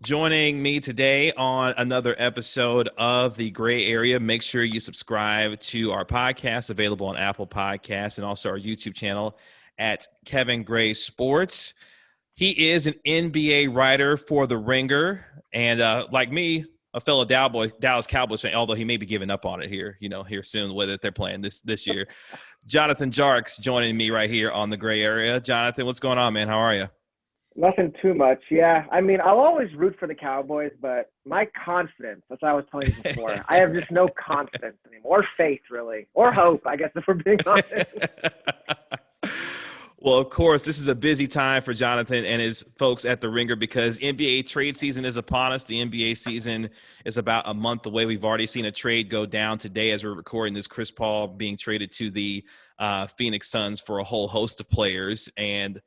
Joining me today on another episode of The Gray Area. Make sure you subscribe to our podcast, available on Apple Podcasts, and also our YouTube channel at Kevin Gray Sports. He is an NBA writer for The Ringer, and like me, a fellow Dallas Cowboys fan, although he may be giving up on it here soon, the way that they're playing this year. Jonathan Tjarks joining me right here on The Gray Area. Jonathan, what's going on, man? How are you? Nothing too much. Yeah. I mean, I'll always root for the Cowboys, but my confidence, as I was telling you before, I have just no confidence anymore, or faith, really, or hope, I guess, if we're being honest. Well, of course, this is a busy time for Jonathan and his folks at The Ringer because NBA trade season is upon us. The NBA season is about a month away. We've already seen a trade go down today as we're recording this. Chris Paul being traded to the Phoenix Suns for a whole host of players. And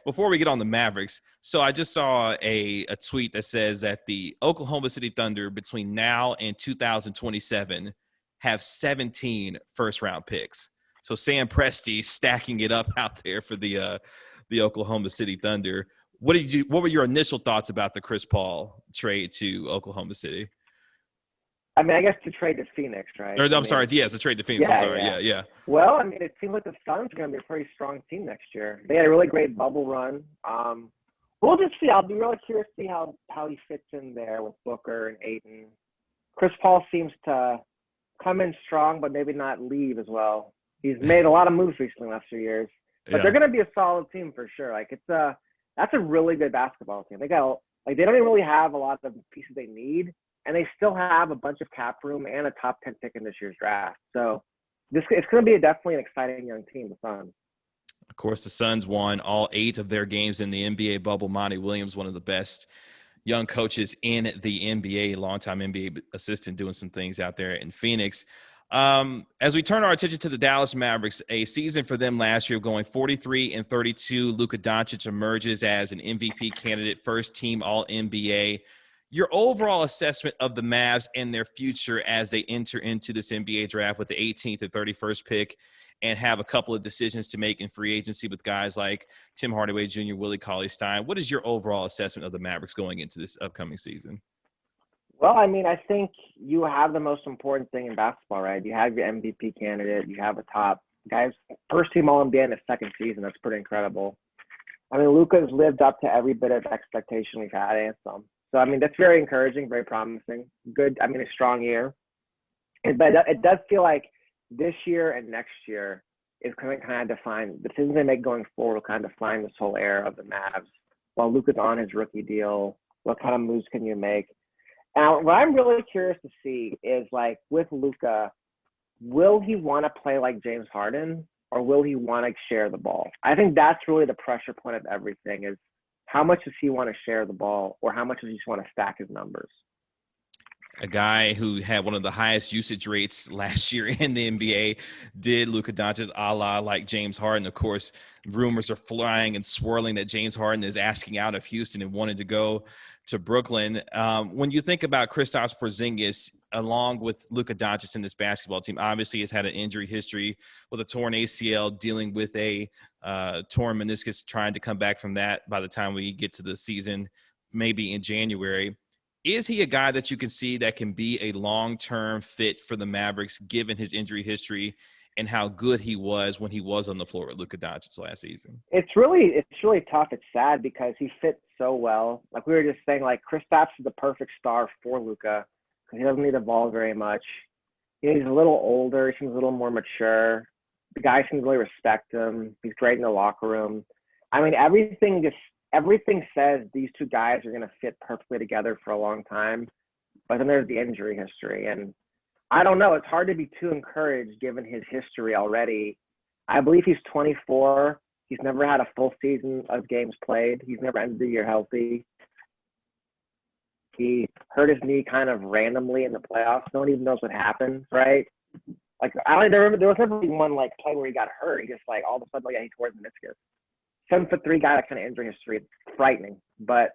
before we get on the Mavericks, so I just saw a tweet that says that the Oklahoma City Thunder between now and 2027 have 17 first-round picks. So Sam Presti stacking it up out there for the Oklahoma City Thunder. What were your initial thoughts about the Chris Paul trade to Oklahoma City? I mean, I guess to trade to Phoenix, right? I'm sorry. Yes, to trade to Phoenix. I'm sorry. Yeah. Well, I mean, it seems like the Suns are going to be a pretty strong team next year. They had a really great bubble run. We'll just see. I'll be really curious to see how he fits in there with Booker and Ayton. Chris Paul seems to come in strong, but maybe not leave as well. He's made a lot of moves recently in the last few years. But they're going to be a solid team for sure. That's a really good basketball team. They don't even really have a lot of pieces they need. And they still have a bunch of cap room and a top 10 pick in this year's draft. So it's going to be definitely an exciting young team, the Suns. Of course, the Suns won all 8 of their games in the NBA bubble. Monty Williams, one of the best young coaches in the NBA, longtime NBA assistant, doing some things out there in Phoenix. As we turn our attention to the Dallas Mavericks, a season for them last year going 43-32, Luka Doncic emerges as an MVP candidate, first team All-NBA. Your overall assessment of the Mavs and their future as they enter into this NBA draft with the 18th and 31st pick and have a couple of decisions to make in free agency with guys like Tim Hardaway Jr., Willie Cauley-Stein. What is your overall assessment of the Mavericks going into this upcoming season? Well, I mean, I think you have the most important thing in basketball, right? You have your MVP candidate. You have a top guys, first team All-NBA in his second season. That's pretty incredible. I mean, Luka's lived up to every bit of expectation we've had and some. So, I mean, that's very encouraging, very promising. Good, a strong year. But it does feel like this year and next year is going to kind of define the decisions they make going forward will kind of define this whole era of the Mavs. While Luka's on his rookie deal, what kind of moves can you make? Now, what I'm really curious to see is, like, with Luka, will he want to play like James Harden or will he want to share the ball? I think that's really the pressure point of everything is, how much does he want to share the ball or how much does he just want to stack his numbers? A guy who had one of the highest usage rates last year in the NBA did Luka Doncic a la like James Harden. Of course, rumors are flying and swirling that James Harden is asking out of Houston and wanted to go to Brooklyn. When you think about Kristaps Porzingis, along with Luka Doncic in this basketball team, obviously has had an injury history with a torn ACL, dealing with a torn meniscus, trying to come back from that by the time we get to the season, maybe in January. Is he a guy that you can see that can be a long-term fit for the Mavericks, given his injury history and how good he was when he was on the floor with Luka Doncic last season? It's really tough. It's sad because he fits so well. Like we were just saying, like Kristaps is the perfect star for Luka because he doesn't need the ball very much. He's a little older. He seems a little more mature. The guys seem to really respect him. He's great in the locker room. I mean, everything says these two guys are going to fit perfectly together for a long time. But then there's the injury history. And I don't know. It's hard to be too encouraged given his history already. I believe he's 24. He's never had a full season of games played. He's never ended the year healthy. He hurt his knee kind of randomly in the playoffs. No one even knows what happened, right? Like, there was never one like play where he got hurt. He just like all of a sudden, like, yeah, he tore his meniscus. 7'3" guy, that kind of injury history, it's frightening. But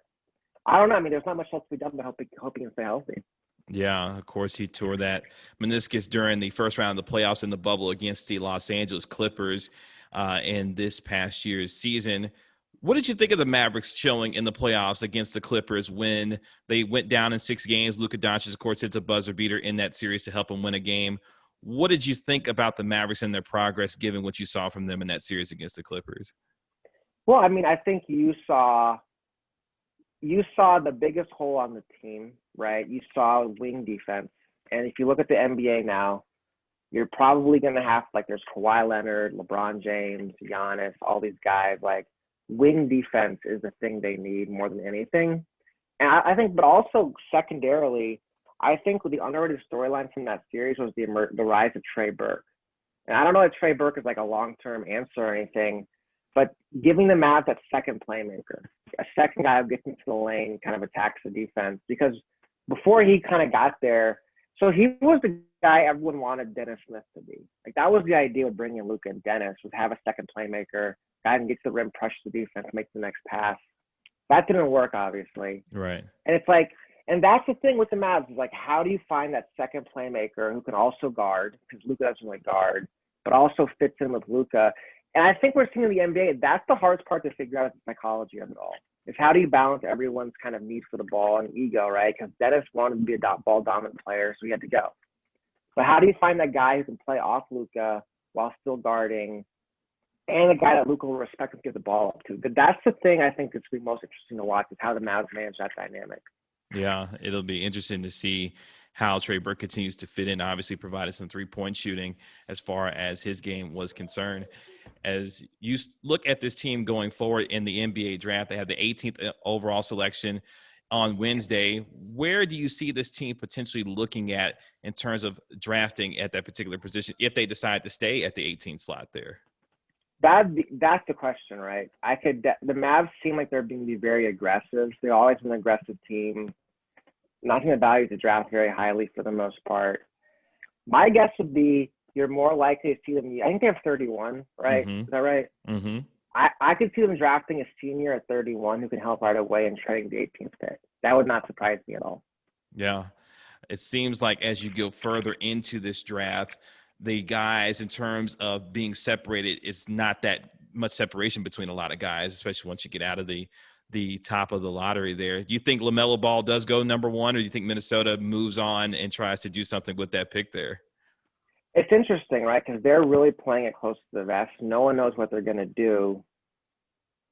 I don't know. I mean, there's not much else to be done but hope he can stay healthy. Yeah, of course, he tore that meniscus during the first round of the playoffs in the bubble against the Los Angeles Clippers in this past year's season. What did you think of the Mavericks showing in the playoffs against the Clippers when they went down in 6 games? Luka Doncic, of course, hits a buzzer beater in that series to help them win a game. What did you think about the Mavericks and their progress, given what you saw from them in that series against the Clippers? Well, I mean, I think you saw the biggest hole on the team, right? You saw wing defense. And if you look at the NBA now, you're probably going to have, like, there's Kawhi Leonard, LeBron James, Giannis, all these guys. Like, wing defense is the thing they need more than anything. And I think, but also secondarily, I think the underrated storyline from that series was the rise of Trey Burke. And I don't know if Trey Burke is like a long-term answer or anything, but giving the Mavs that second playmaker, a second guy who gets into the lane, kind of attacks the defense. Because before he kind of got there, so he was the guy everyone wanted Dennis Smith to be. Like, that was the idea of bringing Luka and Dennis, was have a second playmaker, guy who gets the rim, pressure the defense, makes the next pass. That didn't work, obviously. Right. And it's like, and that's the thing with the Mavs, is like, how do you find that second playmaker who can also guard, because Luka doesn't really guard, but also fits in with Luka. And I think we're seeing in the NBA, that's the hardest part to figure out, is the psychology of it all. Is how do you balance everyone's kind of need for the ball and ego, right? Because Dennis wanted to be a ball dominant player, so he had to go. But how do you find that guy who can play off Luka while still guarding, and a guy that Luka will respect and give the ball up to? But that's the thing I think that's be most interesting to watch, is how the Mavs manage that dynamic. Yeah, it'll be interesting to see how Trey Burke continues to fit in. Obviously provided some three-point shooting as far as his game was concerned. As you look at this team going forward in the NBA draft, they have the 18th overall selection on Wednesday. Where do you see this team potentially looking at in terms of drafting at that particular position if they decide to stay at the 18th slot there? That's the question, right? The Mavs seem like they're being very aggressive. They've always been an aggressive team. Nothing that values the draft very highly for the most part. My guess would be you're more likely to see them. I think they have 31, right? Mm-hmm. Is that right? Mm-hmm. I could see them drafting a senior at 31 who can help right away and trading the 18th pick. That would not surprise me at all. Yeah. It seems like as you go further into this draft, the guys, in terms of being separated, it's not that much separation between a lot of guys, especially once you get out of the top of the lottery there. Do you think LaMelo Ball does go number 1, or do you think Minnesota moves on and tries to do something with that pick there? It's interesting, right? Because they're really playing it close to the vest. No one knows what they're going to do.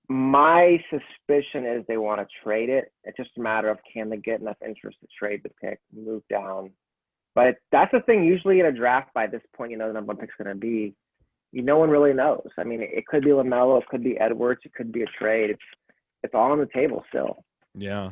My suspicion is they want to trade it. It's just a matter of, can they get enough interest to trade the pick, move down. But that's the thing. Usually in a draft by this point, you know the number 1 pick's going to be. No one really knows. I mean, it could be LaMelo, it could be Edwards, it could be a trade. It's all on the table still. Yeah.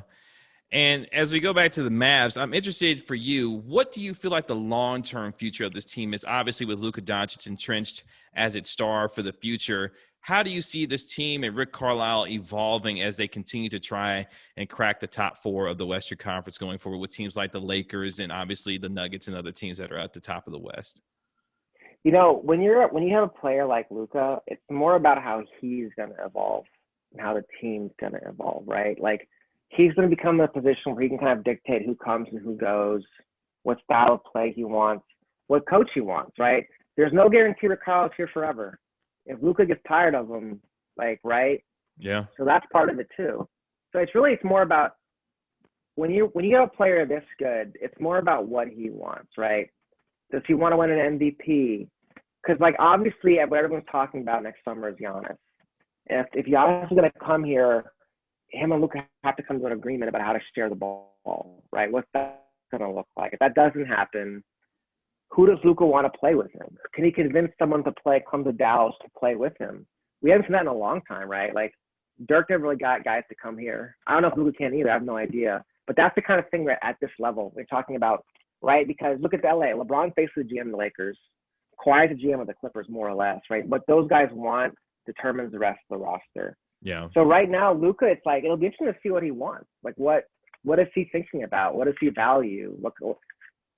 And as we go back to the Mavs, I'm interested for you, what do you feel like the long-term future of this team is? Obviously, with Luka Doncic entrenched as its star for the future, how do you see this team and Rick Carlisle evolving as they continue to try and crack the top 4 of the Western Conference going forward with teams like the Lakers and obviously the Nuggets and other teams that are at the top of the West? You know, when you have a player like Luka, it's more about how he's going to evolve and how the team's going to evolve, right? Like, he's going to become in a position where he can kind of dictate who comes and who goes, what style of play he wants, what coach he wants, right? There's no guarantee that Carlisle's here forever. If Luka gets tired of him, like, right? Yeah. So that's part of it too. So it's more about when you have a player this good, it's more about what he wants, right? Does he want to win an MVP? Because, like, obviously what everyone's talking about next summer is Giannis. If Giannis is going to come here, him and Luka have to come to an agreement about how to share the ball, right? What's that going to look like? If that doesn't happen, who does Luka want to play with him? Can he convince someone to come to Dallas to play with him? We haven't seen that in a long time, right? Like, Dirk never really got guys to come here. I don't know if Luka can either. I have no idea. But that's the kind of thing that at this level we're talking about, right? Because look at LA. LeBron's basically the GM of the Lakers. Kawhi's the GM of the Clippers, more or less, right? What those guys want determines the rest of the roster. Yeah. So right now, Luka, it's like, it'll be interesting to see what he wants. Like, what is he thinking about? What does he value?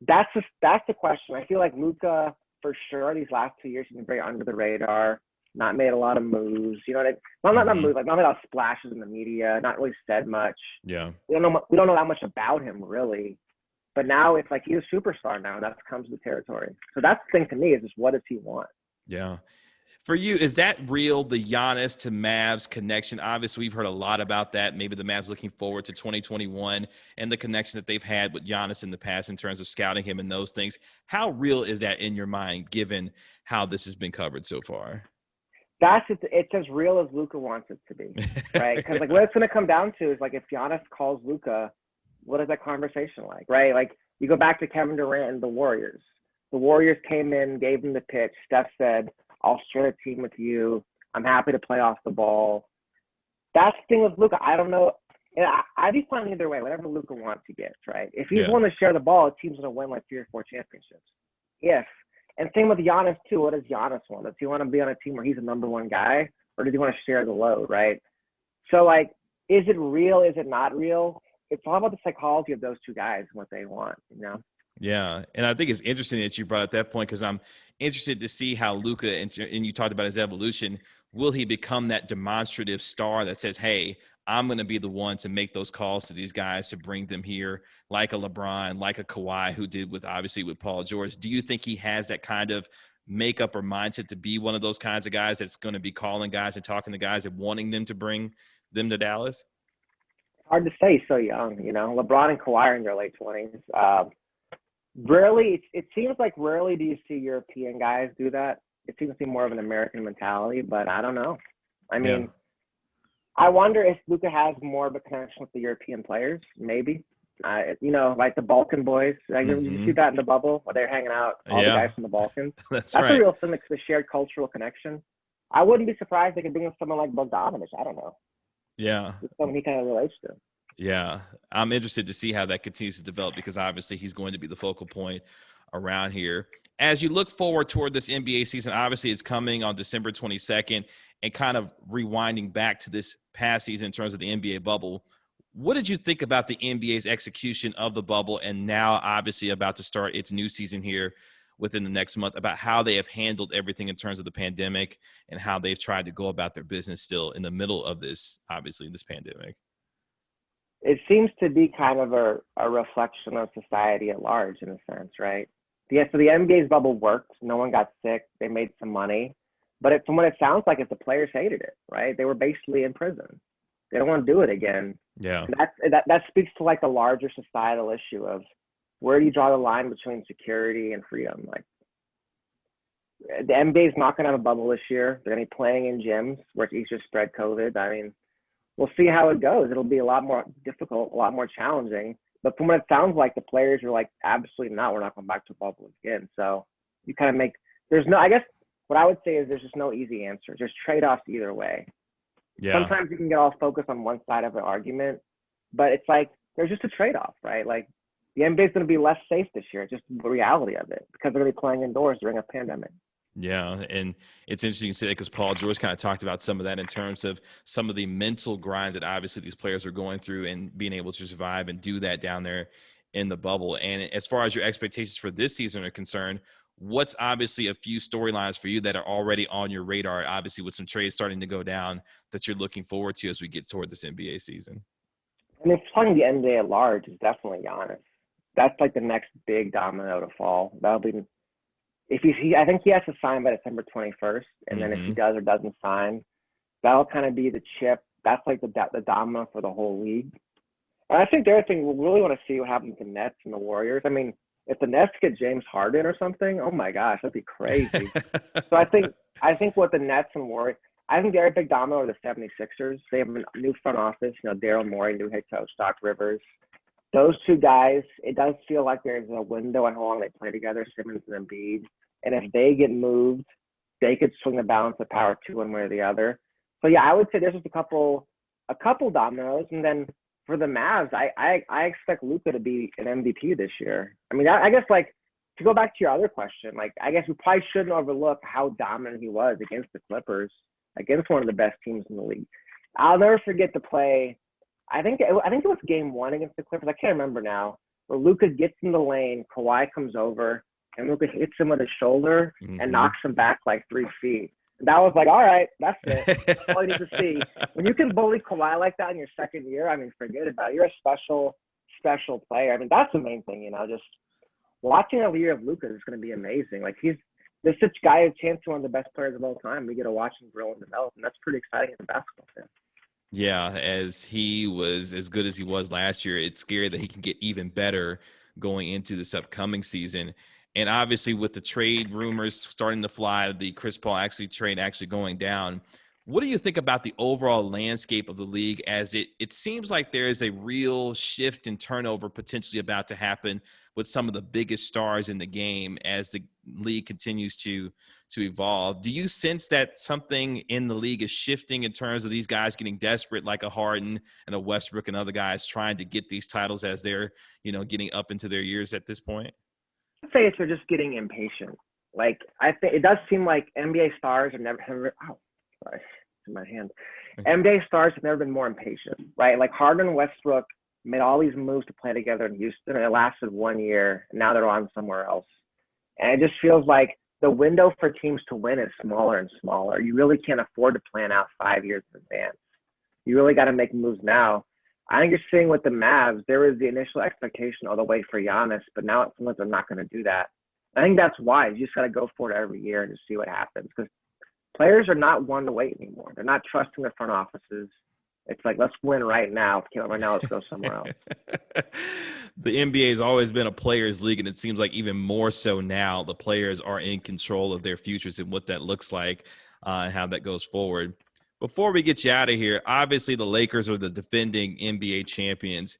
That's the question. I feel like Luka, for sure, these last 2 years, he's been very under the radar, not made a lot of moves. You know what I mean? Not moves, like not made a lot of splashes in the media, not really said much. Yeah. We don't know that much about him, really. But now it's like he's a superstar now. That comes with the territory. So that's the thing to me, is just what does he want? Yeah. For you, is that real, the Giannis to Mavs connection? Obviously, we've heard a lot about that. Maybe the Mavs looking forward to 2021 and the connection that they've had with Giannis in the past in terms of scouting him and those things. How real is that in your mind, given how this has been covered so far? It's as real as Luka wants it to be, right? Because like what it's going to come down to is like if Giannis calls Luka, what is that conversation like, right? Like you go back to Kevin Durant and the Warriors. The Warriors came in, gave him the pitch. Steph said, "I'll share a team with you. I'm happy to play off the ball." That's the thing with Luka. I don't know. I'd be fine either way. Whatever Luka wants, he gets, right? If he's willing to share the ball, a team's going to win like 3 or 4 championships. If And same with Giannis too. What does Giannis want? Does he want to be on a team where he's the number one guy, or does he want to share the load, right? So like, is it real? Is it not real? It's all about the psychology of those two guys and what they want, you know? Yeah, and I think it's interesting that you brought up that point because I'm interested to see how Luka and you talked about his evolution. Will he become that demonstrative star that says, "Hey, I'm going to be the one to make those calls to these guys to bring them here," like a LeBron, like a Kawhi, who did with obviously with Paul George? Do you think he has that kind of makeup or mindset to be one of those kinds of guys that's going to be calling guys and talking to guys and wanting them to bring them to Dallas? Hard to say. He's so young, you know. LeBron and Kawhi are in their late 20s. Rarely, it seems like rarely do you see European guys do that. It seems to be more of an American mentality, but I don't know. I mean, I wonder if Luka has more of a connection with the European players, maybe. You know, like the Balkan boys. Like, Did you see that in the bubble where they're hanging out, all the guys from the Balkans? That's right. A real thing, like the shared cultural connection. I wouldn't be surprised they could bring in someone like Bogdanovich. I don't know. Yeah. It's someone he kind of relates to. Yeah, I'm interested to see how that continues to develop because obviously he's going to be the focal point around here. As you look forward toward this NBA season, obviously it's coming on December 22nd, and kind of rewinding back to this past season in terms of the NBA bubble. What did you think about the NBA's execution of the bubble and now obviously about to start its new season here within the next month, about how they have handled everything in terms of the pandemic and how they've tried to go about their business still in the middle of this, obviously, this pandemic? It seems to be kind of a reflection of society at large in a sense, right? So the NBA's bubble worked. No one got sick. They made some money. But from what it sounds like, the players hated it, right? They were basically in prison. They don't want to do it again. Yeah. And that speaks to like the larger societal issue of where do you draw the line between security and freedom? Like the NBA's not going to have a bubble this year. They're going to be playing in gyms where it's easier to spread COVID. I mean, we'll see how it goes. It'll be a lot more difficult, a lot more challenging. But from what it sounds like, the players are like, absolutely not. We're not going back to a bubble again. So you kind of I guess what I would say is there's just no easy answer. There's trade-offs either way. Yeah. Sometimes you can get all focused on one side of an argument, but it's like, there's just a trade-off, right? Like the NBA is going to be less safe this year. It's just the reality of it because they're going to be playing indoors during a pandemic. Yeah, and it's interesting to say that because Paul George kind of talked about some of that in terms of some of the mental grind that obviously these players are going through and being able to survive and do that down there in the bubble. And as far as your expectations for this season are concerned, what's obviously a few storylines for you that are already on your radar, obviously with some trades starting to go down, that you're looking forward to as we get toward this NBA season? I mean, talking the NBA at large is definitely Giannis. That's like the next big domino to fall. That'll be I think he has to sign by December 21st, and then if he does or doesn't sign, that'll kind of be the chip. That's like the domino for the whole league. And I think the other thing, we really want to see what happens to the Nets and the Warriors. I mean, if the Nets get James Harden or something, oh my gosh, that'd be crazy. So I think what the Nets and Warriors, I think the other big domino are the 76ers. They have a new front office, Daryl Morey, new head coach, Doc Rivers. Those two guys, it does feel like there's a window on how long they play together, Simmons and Embiid. And if they get moved, they could swing the balance of power to one way or the other. So yeah, I would say there's just a couple dominoes. And then for the Mavs, I expect Luka to be an MVP this year. I mean, I guess like to go back to your other question, like I guess we probably shouldn't overlook how dominant he was against the Clippers, against one of the best teams in the league. I'll never forget the play. I think it was game 1 against the Clippers. I can't remember now. Where Luka gets in the lane, Kawhi comes over, and Luka hits him with his shoulder and knocks him back like 3 feet. And that was like, all right, that's it. That's all you need to see. When you can bully Kawhi like that in your second year, I mean, forget about it. You're a special player. I mean, that's the main thing, just watching a year of Luka is going to be amazing. Like this guy has a chance to one of the best players of all time. We get to watch him grow and develop, and that's pretty exciting as a basketball fan. Yeah, as he was as good as he was last year, it's scary that he can get even better going into this upcoming season. And obviously, with the trade rumors starting to fly, the Chris Paul trade actually going down, what do you think about the overall landscape of the league as it seems like there is a real shift and turnover potentially about to happen with some of the biggest stars in the game as the league continues to evolve? Do you sense that something in the league is shifting in terms of these guys getting desperate, like a Harden and a Westbrook and other guys trying to get these titles as they're, getting up into their years at this point? I'd say they're just getting impatient. Like, I think it does seem like NBA stars have never. Oh, sorry, it's in my hand. NBA stars have never been more impatient, right? Like Harden and Westbrook made all these moves to play together in Houston, and it lasted 1 year. And now they're on somewhere else, and it just feels like the window for teams to win is smaller and smaller. You really can't afford to plan out 5 years in advance. You really got to make moves now. I think you're seeing with the Mavs, there was the initial expectation all the way for Giannis, but now it seems like they're not going to do that. I think that's wise. You just got to go for it every year and just see what happens, because players are not one to wait anymore. They're not trusting their front offices. It's like, let's win right now. If you can't win right now, let's go somewhere else. The NBA has always been a players' league, and it seems like even more so now. The players are in control of their futures and what that looks like and how that goes forward. Before we get you out of here, obviously the Lakers are the defending NBA champions.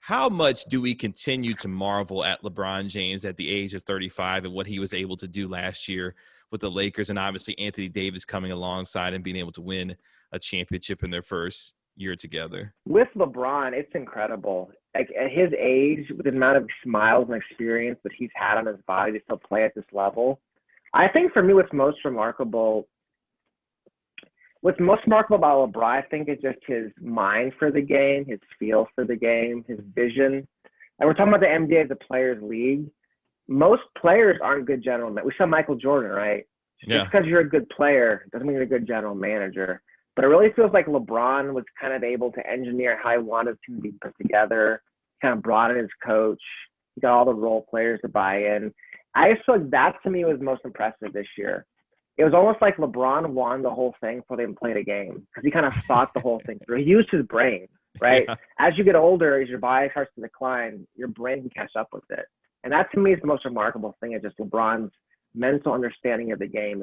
How much do we continue to marvel at LeBron James at the age of 35 and what he was able to do last year with the Lakers, and obviously Anthony Davis coming alongside and being able to win a championship in their first year together? With LeBron, it's incredible. Like at his age, with the amount of smiles and experience that he's had on his body to still play at this level, I think for me what's most remarkable about LeBron, I think, is just his mind for the game, his feel for the game, his vision. And we're talking about the NBA as a players' league. Most players aren't good general managers. We saw Michael Jordan, right? Yeah. Just because you're a good player doesn't mean you're a good general manager. But it really feels like LeBron was kind of able to engineer how he wanted his team to be put together, kind of brought in his coach. He got all the role players to buy in. I just feel like that, to me, was most impressive this year. It was almost like LeBron won the whole thing before they even played a game, because he kind of thought the whole thing through. He used his brain, right? Yeah. As you get older, as your body starts to decline, your brain can catch up with it. And that, to me, is the most remarkable thing, is just LeBron's mental understanding of the game.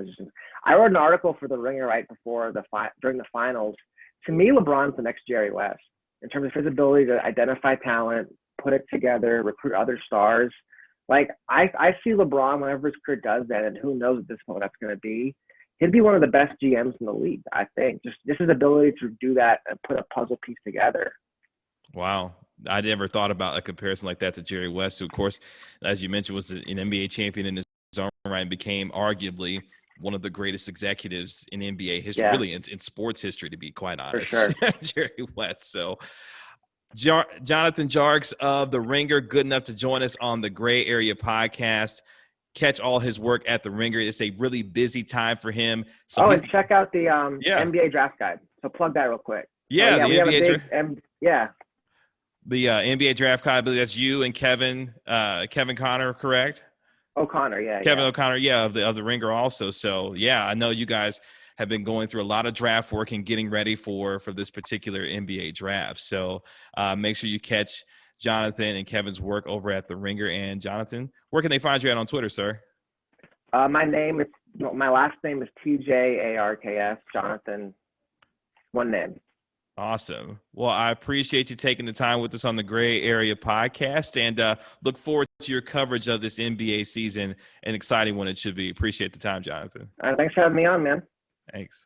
I wrote an article for The Ringer right before during the finals. To me, LeBron's the next Jerry West in terms of his ability to identify talent, put it together, recruit other stars. Like, I see LeBron, whenever his career does that, and who knows at this point what that's going to be, he'd be one of the best GMs in the league, I think. Just his ability to do that and put a puzzle piece together. Wow. I never thought about a comparison like that to Jerry West, who, of course, as you mentioned, was an NBA champion in his own right and became arguably one of the greatest executives in NBA history, really in sports history, to be quite honest. For sure. Jerry West. So, Jonathan Tjarks of The Ringer, good enough to join us on the Gray Area podcast. Catch all his work at The Ringer. It's a really busy time for him. So and check out the NBA draft guide. So plug that real quick. Yeah, the NBA draft. The NBA draft guide. I believe that's you and Kevin Connor, correct? O'Connor, yeah. Kevin O'Connor, of the Ringer also. So I know you guys have been going through a lot of draft work and getting ready for this particular NBA draft. So make sure you catch Jonathan and Kevin's work over at The Ringer. And Jonathan, where can they find you at on Twitter, sir? My last name is TJARKS, Jonathan. One name. Awesome. Well, I appreciate you taking the time with us on the Gray Area podcast, and look forward to your coverage of this NBA season, an exciting one it should be. Appreciate the time, Jonathan. Thanks for having me on, man. Thanks.